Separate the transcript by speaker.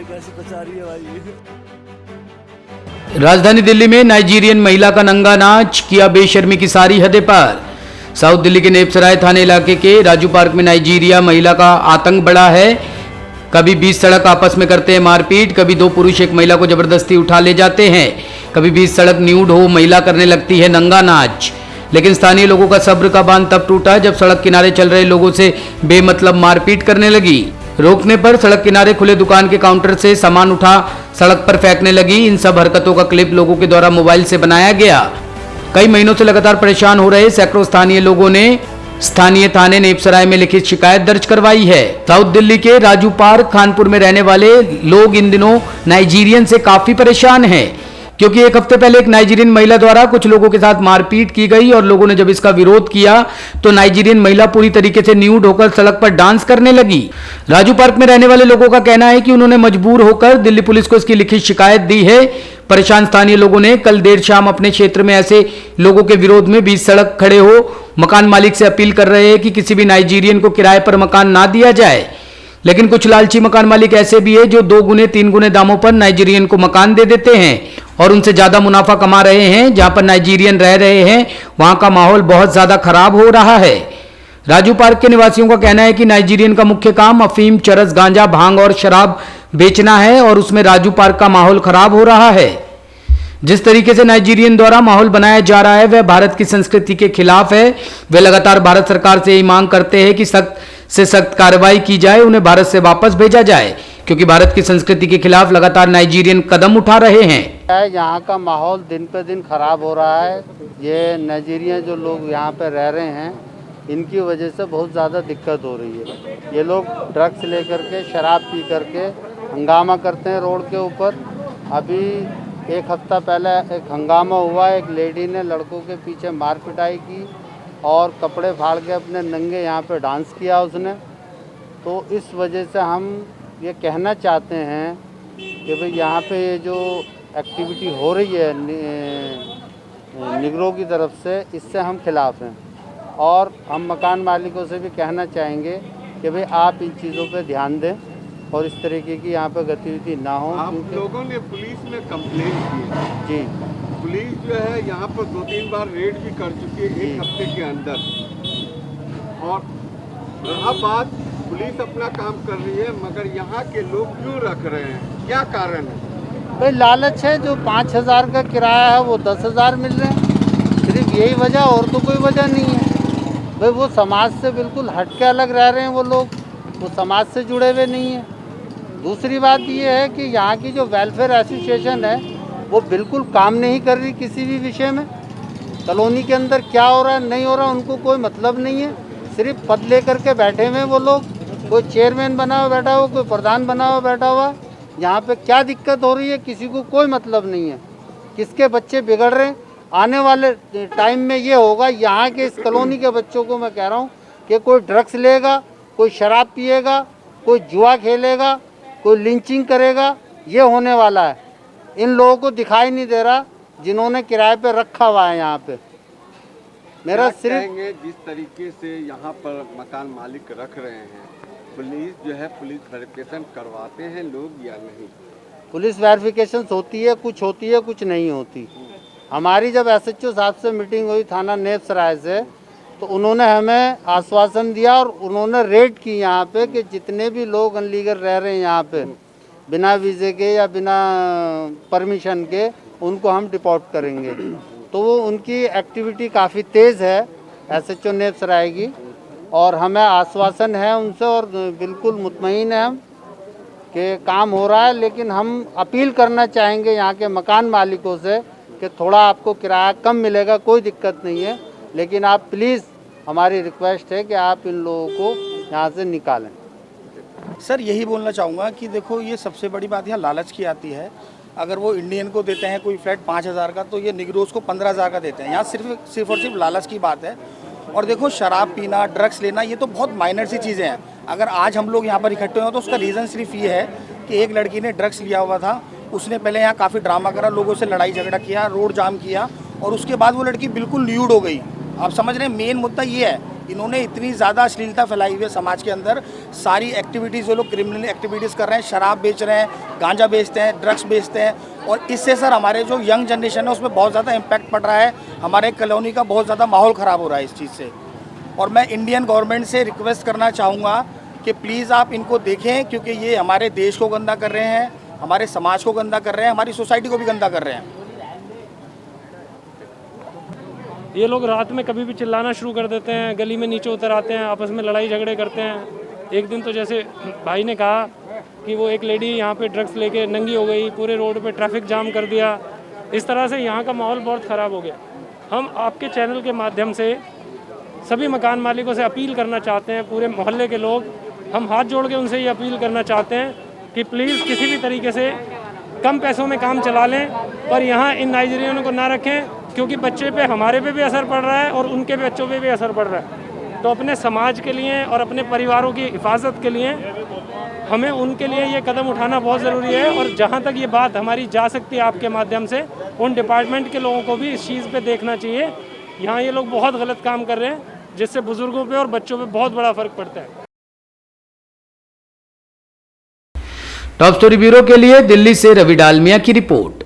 Speaker 1: कैसे बचा रही है भाई।
Speaker 2: राजधानी दिल्ली में नाइजीरियन महिला का नंगा नाच किया बेशर्मी की सारी हदें पार। साउथ दिल्ली के नेपसराय थाने इलाके के राजू पार्क में नाइजीरिया महिला का आतंक बढ़ा है। कभी 20 सड़क आपस में करते हैं मारपीट, कभी दो पुरुष एक महिला को जबरदस्ती उठा ले जाते हैं, कभी 20 सड़क न्यूड हो महिला करने लगती है नंगा नाच। लेकिन स्थानीय लोगों का सब्र का बांध तब टूटा जब सड़क किनारे चल रहे लोगों से बेमतलब मारपीट करने लगी। रोकने पर सड़क किनारे खुले दुकान के काउंटर से सामान उठा सड़क पर फेंकने लगी। इन सब हरकतों का क्लिप लोगों के द्वारा मोबाइल से बनाया गया। कई महीनों से लगातार परेशान हो रहे सैकड़ों स्थानीय लोगों ने स्थानीय थाने नेपसराय में लिखित शिकायत दर्ज करवाई है। साउथ दिल्ली के राजू पार्क खानपुर में रहने वाले लोग इन दिनों नाइजीरियन से काफी परेशान हैं, क्योंकि एक हफ्ते पहले एक नाइजीरियन महिला द्वारा कुछ लोगों के साथ मारपीट की गई और लोगों ने जब इसका विरोध किया तो नाइजीरियन महिला पूरी तरीके से न्यूड होकर सड़क पर डांस करने लगी। राजू पार्क में रहने वाले लोगों का कहना है कि उन्होंने मजबूर होकर दिल्ली पुलिस को इसकी लिखित शिकायत दी है। परेशान स्थानीय लोगों ने कल देर शाम अपने क्षेत्र में ऐसे लोगों के विरोध में बीच सड़क खड़े हो मकान मालिक से अपील कर रहे हैं कि किसी भी नाइजीरियन को किराए पर मकान ना दिया जाए। लेकिन कुछ लालची मकान मालिक ऐसे भी है जो 2 गुने 3 गुने दामों पर नाइजीरियन को मकान दे देते हैं और उनसे ज्यादा मुनाफा कमा रहे हैं। जहां पर नाइजीरियन रह रहे हैं वहां का माहौल बहुत ज्यादा खराब हो रहा है। राजू पार्क के निवासियों का कहना है कि नाइजीरियन का मुख्य काम अफीम, चरस, गांजा, भांग और शराब बेचना है और उसमें राजू पार्क का माहौल खराब हो रहा है। जिस तरीके से नाइजीरियन द्वारा माहौल बनाया जा रहा है वह भारत की संस्कृति के खिलाफ है। वे लगातार भारत सरकार से यही मांग करते हैं कि सख्त से सख्त कार्रवाई की जाए, उन्हें भारत से वापस भेजा जाए, क्योंकि भारत की संस्कृति के खिलाफ लगातार नाइजीरियन कदम उठा रहे हैं।
Speaker 3: यहाँ का माहौल दिन पे दिन खराब हो रहा है। ये नाइजीरियन जो लोग यहाँ पे रह रहे हैं इनकी वजह से बहुत ज़्यादा दिक्कत हो रही है। ये लोग ड्रग्स लेकर के, शराब पी करके हंगामा करते हैं रोड के ऊपर। अभी एक हफ्ता पहले एक हंगामा हुआ, एक लेडी ने लड़कों के पीछे मार पिटाई की और कपड़े फाड़ के अपने नंगे यहाँ पे डांस किया उसने। तो इस वजह से हम ये कहना चाहते हैं कि भाई यहाँ पे ये जो एक्टिविटी हो रही है निगरों की तरफ से, इससे हम खिलाफ़ हैं और हम मकान मालिकों से भी कहना चाहेंगे कि भाई आप इन चीज़ों पे ध्यान दें और इस तरीके की यहाँ पे गतिविधि ना हो।
Speaker 4: आप लोगों ने पुलिस में कंप्लेंट की है?
Speaker 3: जी,
Speaker 4: पुलिस जो है यहाँ पर 2-3 बार रेड भी कर चुकी है एक हफ्ते के अंदर। और रहा बात, पुलिस अपना काम कर रही है मगर यहाँ के लोग क्यों रख रहे हैं, क्या कारण है?
Speaker 3: भाई लालच है। जो 5,000 का किराया है वो 10,000 मिल रहे हैं, सिर्फ यही वजह, और तो कोई वजह नहीं है। भाई वो समाज से बिल्कुल हट के अलग रह रहे हैं वो लोग, वो समाज से जुड़े हुए नहीं हैं। दूसरी बात ये है कि यहाँ की जो वेलफेयर एसोसिएशन है वो बिल्कुल काम नहीं कर रही किसी भी विषय में। कॉलोनी के अंदर क्या हो रहा है नहीं हो रहा उनको कोई मतलब नहीं है। सिर्फ पद लेकर के बैठे हुए वो लोग, कोई चेयरमैन बना हुआ बैठा हुआ, कोई प्रधान बना हुआ बैठा हुआ। यहाँ पे क्या दिक्कत हो रही है किसी को कोई मतलब नहीं है। किसके बच्चे बिगड़ रहे हैं आने वाले टाइम में ये होगा। यहाँ के इस कॉलोनी के बच्चों को मैं कह रहा हूँ कि कोई ड्रग्स लेगा, कोई शराब पिएगा, कोई जुआ खेलेगा, कोई लिंचिंग करेगा, ये होने वाला है। इन लोगों को दिखाई नहीं दे रहा जिन्होंने किराए पे रखा हुआ है यहाँ पे। मेरा सिर्फ
Speaker 4: जिस तरीके से यहाँ पर मकान मालिक रख रहे हैं, पुलिस जो है पुलिस वेरिफिकेशन करवाते हैं लोग या नहीं?
Speaker 3: पुलिस वेरिफिकेशन होती है, कुछ नहीं होती। हमारी जब एसएचओ साहब से मीटिंग हुई थाना नेपसराय से, तो उन्होंने हमें आश्वासन दिया और उन्होंने रेड की यहाँ पे कि जितने भी लोग अनलीगल रह रहे हैं यहाँ पे बिना वीज़े के या बिना परमिशन के, उनको हम डिपोर्ट करेंगे। तो वो उनकी एक्टिविटी काफ़ी तेज़ है एसएचओ नेपसराय की, और हमें आश्वासन है उनसे और बिल्कुल मुतमईन है हम कि काम हो रहा है। लेकिन हम अपील करना चाहेंगे यहाँ के मकान मालिकों से कि थोड़ा आपको किराया कम मिलेगा, कोई दिक्कत नहीं है, लेकिन आप प्लीज़, हमारी रिक्वेस्ट है कि आप इन लोगों को यहाँ से निकालें।
Speaker 5: सर यही बोलना चाहूँगा कि देखो ये सबसे बड़ी बात यहाँ लालच की आती है। अगर वो इंडियन को देते हैं कोई फ्लैट 5,000 का, तो ये निगरोज को 15,000 का देते हैं। यहाँ सिर्फ और सिर्फ लालच की बात है। और देखो शराब पीना, ड्रग्स लेना, ये तो बहुत माइनर सी चीज़ें हैं। अगर आज हम लोग यहाँ पर इकट्ठे हुए तो उसका रीज़न सिर्फ ये है कि एक लड़की ने ड्रग्स लिया हुआ था, उसने पहले यहाँ काफ़ी ड्रामा करा, लोगों से लड़ाई झगड़ा किया, रोड जाम किया, और उसके बाद वो लड़की बिल्कुल न्यूड हो गई। आप समझ रहे हैं, मेन मुद्दा ये है, इन्होंने इतनी ज़्यादा अश्लीलता फैलाई हुई है समाज के अंदर, सारी एक्टिविटीज़ वो लोग क्रिमिनल एक्टिविटीज़ कर रहे हैं, शराब बेच रहे हैं, गांजा बेचते हैं, ड्रग्स बेचते हैं, और इससे सर हमारे जो यंग जनरेशन है उसमें बहुत ज़्यादा इम्पैक्ट पड़ रहा है, हमारे कॉलोनी का बहुत ज़्यादा माहौल ख़राब हो रहा है इस चीज़ से। और मैं इंडियन गवर्नमेंट से रिक्वेस्ट करना चाहूँगा कि प्लीज़ आप इनको देखें, क्योंकि ये हमारे देश को गंदा कर रहे हैं, हमारे समाज को गंदा कर रहे हैं, हमारी सोसाइटी को भी गंदा कर रहे हैं।
Speaker 1: ये लोग रात में कभी भी चिल्लाना शुरू कर देते हैं, गली में नीचे उतर आते हैं, आपस में लड़ाई झगड़े करते हैं। एक दिन तो जैसे भाई ने कहा कि वो एक लेडी यहाँ पे ड्रग्स लेके नंगी हो गई, पूरे रोड पे ट्रैफिक जाम कर दिया। इस तरह से यहाँ का माहौल बहुत ख़राब हो गया। हम आपके चैनल के माध्यम से सभी मकान मालिकों से अपील करना चाहते हैं, पूरे मोहल्ले के लोग, हम हाथ जोड़ के उनसे ये अपील करना चाहते हैं कि प्लीज़ किसी भी तरीके से कम पैसों में काम चला लें, पर यहाँ इन नाइजीरियनों को ना रखें, क्योंकि बच्चे पे हमारे पे भी असर पड़ रहा है और उनके बच्चों पे भी असर पड़ रहा है। तो अपने समाज के लिए और अपने परिवारों की हिफाजत के लिए हमें उनके लिए ये कदम उठाना बहुत ज़रूरी है। और जहाँ तक ये बात हमारी जा सकती है आपके माध्यम से, उन डिपार्टमेंट के लोगों को भी इस चीज़ पे देखना चाहिए। यहाँ ये लोग बहुत गलत काम कर रहे हैं, जिससे बुज़ुर्गों पे और बच्चों पे बहुत बड़ा फ़र्क पड़ता है।
Speaker 2: टॉप स्टोरी ब्यूरो के लिए दिल्ली से रवि डालमिया की रिपोर्ट।